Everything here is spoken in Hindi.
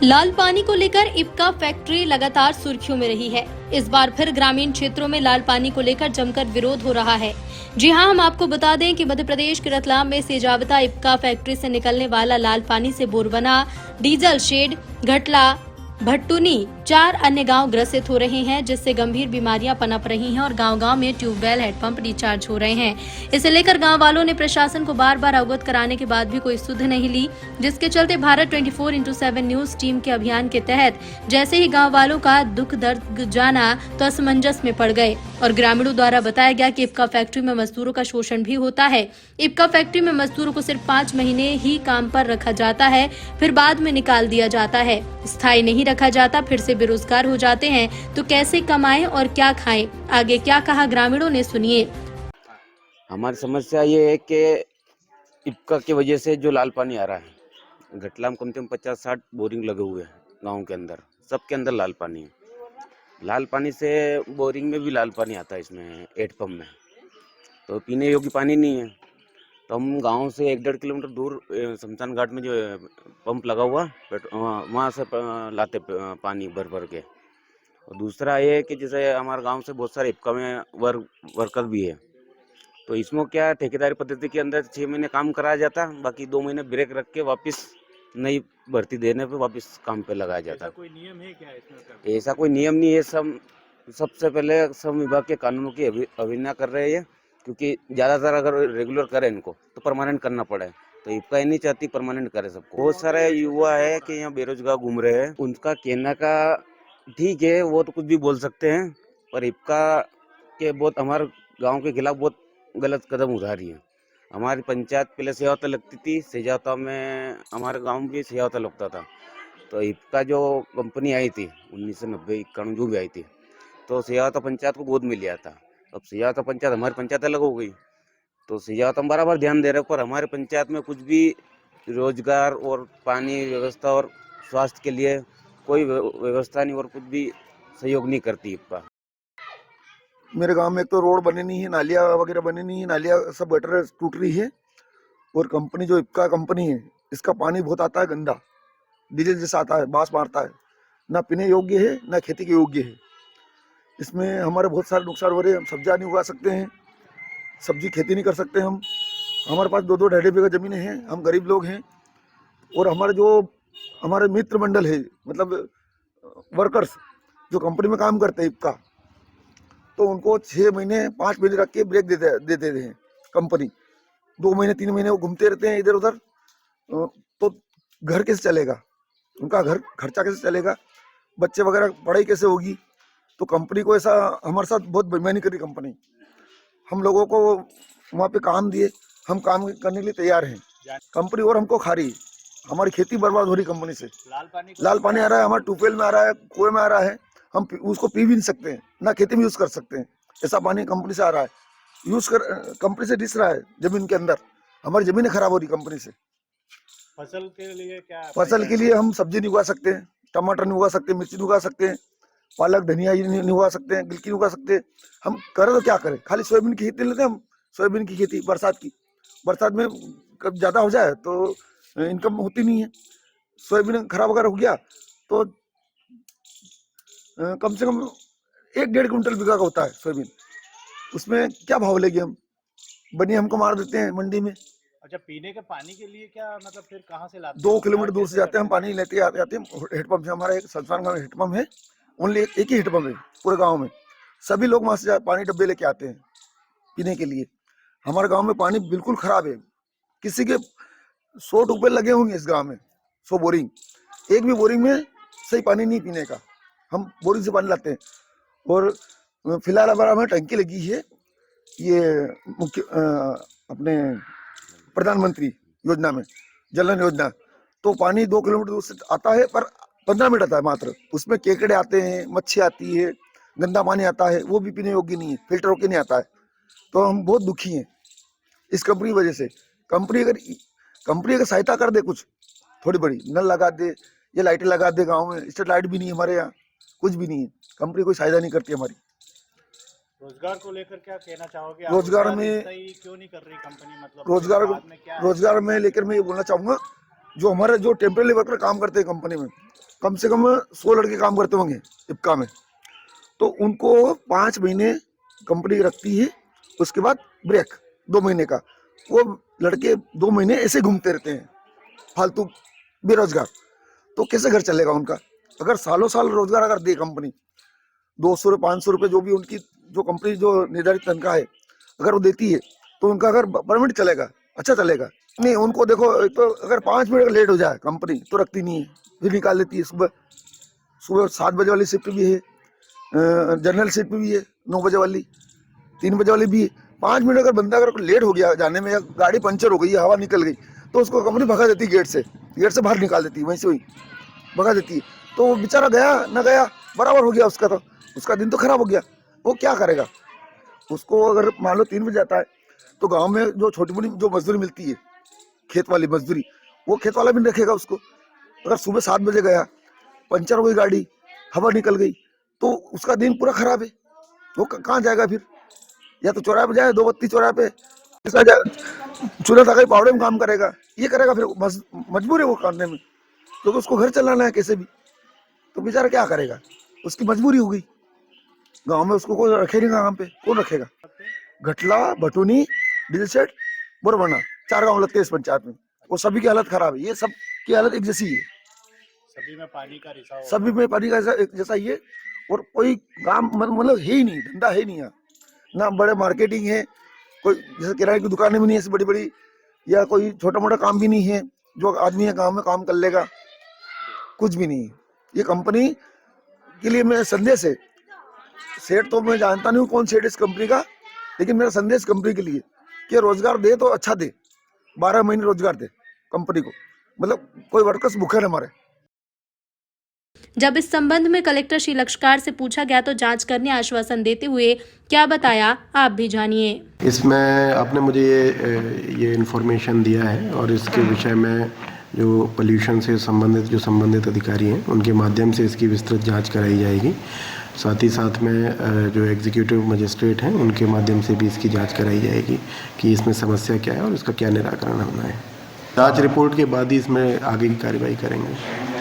लाल पानी को लेकर इप्का फैक्ट्री लगातार सुर्खियों में रही है। इस बार फिर ग्रामीण क्षेत्रों में लाल पानी को लेकर जमकर विरोध हो रहा है। जी हां, हम आपको बता दें कि मध्य प्रदेश के रतलाम में सेजावता इप्का फैक्ट्री से निकलने वाला लाल पानी से बोरबना, डीजल शेड, घटला, भट्टुनी 4 अन्य गांव ग्रसित हो रहे हैं, जिससे गंभीर बीमारियां पनप रही हैं और गांव-गांव में ट्यूबवेल, हैंडपंप रिचार्ज हो रहे हैं। इसे लेकर गांव वालों ने प्रशासन को बार-बार अवगत कराने के बाद भी कोई सुध नहीं ली, जिसके चलते भारत 24/7 न्यूज टीम के अभियान के तहत जैसे ही गांव वालों का दुख दर्द जाना तो असमंजस में पड़ गए और ग्रामीणों द्वारा बताया गया कि इप्का फैक्ट्री में मजदूरों का शोषण भी होता है। इप्का फैक्ट्री में मजदूरों को सिर्फ 5 महीने ही काम पर रखा जाता है, फिर बाद में निकाल दिया जाता है। स्थायी नहीं रखा जाता, फिर से बेरोजगार हो जाते हैं तो कैसे कमाएं और क्या खाएं? आगे क्या कहा ग्रामीणों ने, सुनिए। हमारी समस्या ये है कि इप्का की वजह से जो लाल पानी आ रहा है, घटला में कम से कम 50-60 बोरिंग लगे हुए हैं गांव के अंदर, सबके अंदर लाल पानी है। लाल पानी से बोरिंग में भी लाल पानी आता है, इसमें हैंडपंप में, तो पीने योग्य पानी नहीं है। तो हम गांव से 1-1.5 किलोमीटर दूर शमशान घाट में जो पंप लगा हुआ वहाँ से लाते पानी भर भर के। और दूसरा ये है कि जैसे हमारे गांव से बहुत सारे इप्का में वर्कर भी है, तो इसमें क्या ठेकेदारी पद्धति के अंदर 6 महीने काम कराया जाता, बाकी 2 महीने ब्रेक रख के वापस नई भर्ती देने पे वापस काम पे लगाया जाता। कोई नियम है क्या इसमें? ऐसा कोई नियम नहीं है। सबसे पहले श्रम विभाग के कानूनों की अवहेलना कर रहे हैं, क्योंकि ज़्यादातर अगर रेगुलर करें इनको तो परमानेंट करना पड़े, तो इप्का ही नहीं चाहती परमानेंट करे सबको। बहुत सारे युवा है कि यहाँ बेरोजगार घूम रहे हैं, उनका कहना का ठीक है, वो तो कुछ भी बोल सकते हैं, पर इप्का के बहुत हमारे गांव के खिलाफ बहुत गलत कदम उठा रही है। हमारी पंचायत पहले सेवाता लगती थी, सेजावता में हमारे गांव में भी सेवाता लगता था। तो इप्का जो कंपनी आई थी 1990-91 जो भी आई थी, तो सेजावता पंचायत को गोद में लिया था। अब सेजावता पंचायत हमारी पंचायत अलग हो गई, तो सेजावता हम बराबर ध्यान दे रहे हैं, पर हमारे पंचायत में कुछ भी रोजगार और पानी व्यवस्था और स्वास्थ्य के लिए कोई व्यवस्था नहीं और कुछ भी सहयोग नहीं करती इप्का। मेरे गांव में एक तो रोड बने नहीं है, नालियाँ वगैरह बने नहीं है, नालियाँ सब गटर टूट रही है। और कंपनी जो इप्का कंपनी है, इसका पानी बहुत आता है गंदा, डीजल जैसा आता है, बांस मारता है, ना पीने योग्य है ना खेती के योग्य है। इसमें हमारे बहुत सारे नुकसान हो रहे हैं। हम सब्जियाँ नहीं उगा सकते हैं, सब्जी खेती नहीं कर सकते हम। हमारे पास 2-2 ढाई बीघा जमीनें हैं, हम गरीब लोग हैं। और हमारे मित्र मंडल है, मतलब वर्कर्स जो कंपनी में काम करते हैं इप्का, तो उनको 6 महीने 5 महीने रख के ब्रेक देते हैं कंपनी। 2 महीने 3 महीने वो घूमते रहते हैं इधर उधर, तो घर कैसे चलेगा, उनका घर खर्चा कैसे चलेगा, बच्चे वगैरह पढ़ाई कैसे होगी। तो कंपनी को ऐसा हमारे साथ बहुत बेईमानी करी कंपनी। हम लोगों को वहाँ पे काम दिए, हम काम करने के लिए तैयार हैं, कंपनी और हमको खा रही है। हमारी खेती बर्बाद हो रही कंपनी से। लाल पानी आ रहा है, हमारे ट्यूबवेल में आ रहा है, कुएं में आ रहा है, हम उसको पी भी नहीं सकते हैं, ना खेती में यूज कर सकते हैं। ऐसा पानी कंपनी से आ रहा है, कंपनी से डिस रहा है जमीन के अंदर। हमारी जमीनें खराब हो रही कंपनी से। फसल के लिए क्या? फसल के लिए हम सब्जी नहीं उगा सकते हैं, टमाटर नहीं उगा सकते, मिर्ची नहीं उगा सकते हैं, पालक धनिया नहीं उगा सकते हैं, गिलकी नहीं उगा सकते। हम करें तो क्या करें, खाली सोयाबीन की खेती लेते हैं हम। सोयाबीन की खेती बरसात में कब ज्यादा हो जाए तो इनकम होती नहीं है। सोयाबीन खराब वगैरह हो गया तो कम से कम 1-1.5 कुंटल बीघा का होता है सोयाबीन, उसमें क्या भाव लेंगे हम? बनिए हमको मार देते हैं मंडी में। अच्छा, पीने के पानी के लिए क्या मतलब फिर कहाँ से लाते हैं? 2 किलोमीटर दूर से जाते हैं हम, पानी लेते आते हैं हेडपंप से। हमारा एक शमशान गाँव में हेडपंप है, ओनली एक ही हेडपंप है पूरे गाँव में। सभी लोग वहाँ से पानी डब्बे लेके आते हैं पीने के लिए। हमारे गाँव में पानी बिल्कुल खराब है। किसी के 100 ट्यूबवेल लगे होंगे इस गाँव में, 100 बोरिंग, एक भी बोरिंग में सही पानी नहीं पीने का। हम बोरिंग से पानी लाते हैं। और फिलहाल हमारा हमें टंकी लगी है, ये मुख्य अपने प्रधानमंत्री योजना में, जल नल योजना, तो पानी 2 किलोमीटर दूर से आता है, पर 15 मिनट आता है मात्र। उसमें केकड़े आते हैं, मच्छी आती है, गंदा पानी आता है, वो भी पीने योग्य नहीं है, फिल्टर होके नहीं आता है। तो हम बहुत दुखी हैं इस कंपनी की वजह से। कंपनी अगर सहायता कर दे, कुछ थोड़ी बड़ी नल लगा दे, ये लाइटें लगा दे गाँव में। स्ट्रीट लाइट भी नहीं है हमारे यहाँ, कुछ भी नहीं है। कंपनी कोई सहायता नहीं करती हमारी। रोजगार को लेकर क्या कहना चाहोगे? रोजगार में क्यों नहीं कर रही कंपनी? मतलब रोजगार में लेकर मैं ये बोलना चाहूँगा, जो हमारे जो टेम्परेरी वर्कर काम करते हैं कंपनी में, कम से कम 100 लड़के काम करते होंगे इप्का में, तो उनको 5 महीने कंपनी रखती है, उसके बाद ब्रेक 2 महीने का। वो लड़के 2 महीने ऐसे घूमते रहते हैं फालतू बेरोजगार, तो कैसे घर चलेगा उनका? अगर सालों साल रोजगार अगर दे कंपनी, 200 500 रुपये जो भी उनकी जो कंपनी जो निर्धारित तनख्वाह है अगर वो देती है, तो उनका अगर परमानेंट चलेगा, अच्छा चलेगा। नहीं, उनको देखो, तो अगर 5 मिनट लेट हो जाए कंपनी तो रखती नहीं है, फिर निकाल देती है। सुबह 7 बजे वाली शिफ्ट भी है, जनरल शिफ्ट भी है, 9 बजे वाली, 3 बजे वाली भी है। 5 मिनट अगर बंदा अगर लेट हो गया जाने में, या गाड़ी पंचर हो गई, हवा निकल गई, तो उसको कंपनी भगा देती है, गेट से बाहर निकाल देती है, वहीं से वहीं भगा देती है। तो वो बेचारा गया ना गया बराबर हो गया उसका, तो उसका दिन तो खराब हो गया। वो क्या करेगा? उसको अगर मान लो 3 बजे जाता है, तो गांव में जो छोटी मोटी जो मजदूरी मिलती है, खेत वाली मजदूरी, वो खेत वाला भी नहीं रखेगा उसको। अगर सुबह 7 बजे गया, पंचर हो गई गाड़ी, हवा निकल गई, तो उसका दिन पूरा खराब है। वो कहाँ जाएगा फिर? या तो चौराहे पे जाए, 2 बत्ती चौराहे पे चूल्हा तक पावड़े में काम करेगा, ये करेगा, फिर मजबूर है वो करने में, क्योंकि उसको घर चलाना है कैसे भी। तो बेचारा क्या करेगा? उसकी मजबूरी हो गई। गांव में उसको कोई रखेगा, काम पे कौन रखेगा? घटला, भटूनी, डीजल सेट, बोरबना, 4 गांव लगते हैं इस पंचायत में। वो सभी की हालत खराब है, ये सब की हालत एक जैसी है, सभी में पानी का रिसाव, सभी में पानी का एक जैसा ही है। और कोई काम मतलब है ही नहीं, धंधा है नहीं यहाँ, ना बड़े मार्केटिंग है, कोई जैसे किराए की दुकानें भी नहीं है ऐसी बड़ी बड़ी, या कोई छोटा मोटा काम भी नहीं है जो आदमी है गाँव में काम कर लेगा, कुछ भी नहीं है। ये कंपनी के लिए मेरा संदेश है, सेठ तो मैं जानता नहीं हूँ कौन सेठ इस कंपनी का, लेकिन मेरा संदेश कंपनी के लिए कि रोजगार दे तो अच्छा दे, 12 महीने रोजगार दे कंपनी को, मतलब कोई वर्कर्स भूखे न मरे। जब इस संबंध में कलेक्टर श्री लक्षकार से पूछा गया तो जांच करने आश्वासन देते हुए क्या बताया, आप भी जानिए। इसमें आपने मुझे ये इन्फॉर्मेशन दिया है, और इसके विषय में जो पोल्यूशन से संबंधित अधिकारी हैं उनके माध्यम से इसकी विस्तृत जांच कराई जाएगी। साथ ही साथ में जो एग्जीक्यूटिव मजिस्ट्रेट हैं उनके माध्यम से भी इसकी जांच कराई जाएगी कि इसमें समस्या क्या है और इसका क्या निराकरण होना है। जांच रिपोर्ट के बाद ही इसमें आगे की कार्रवाई करेंगे।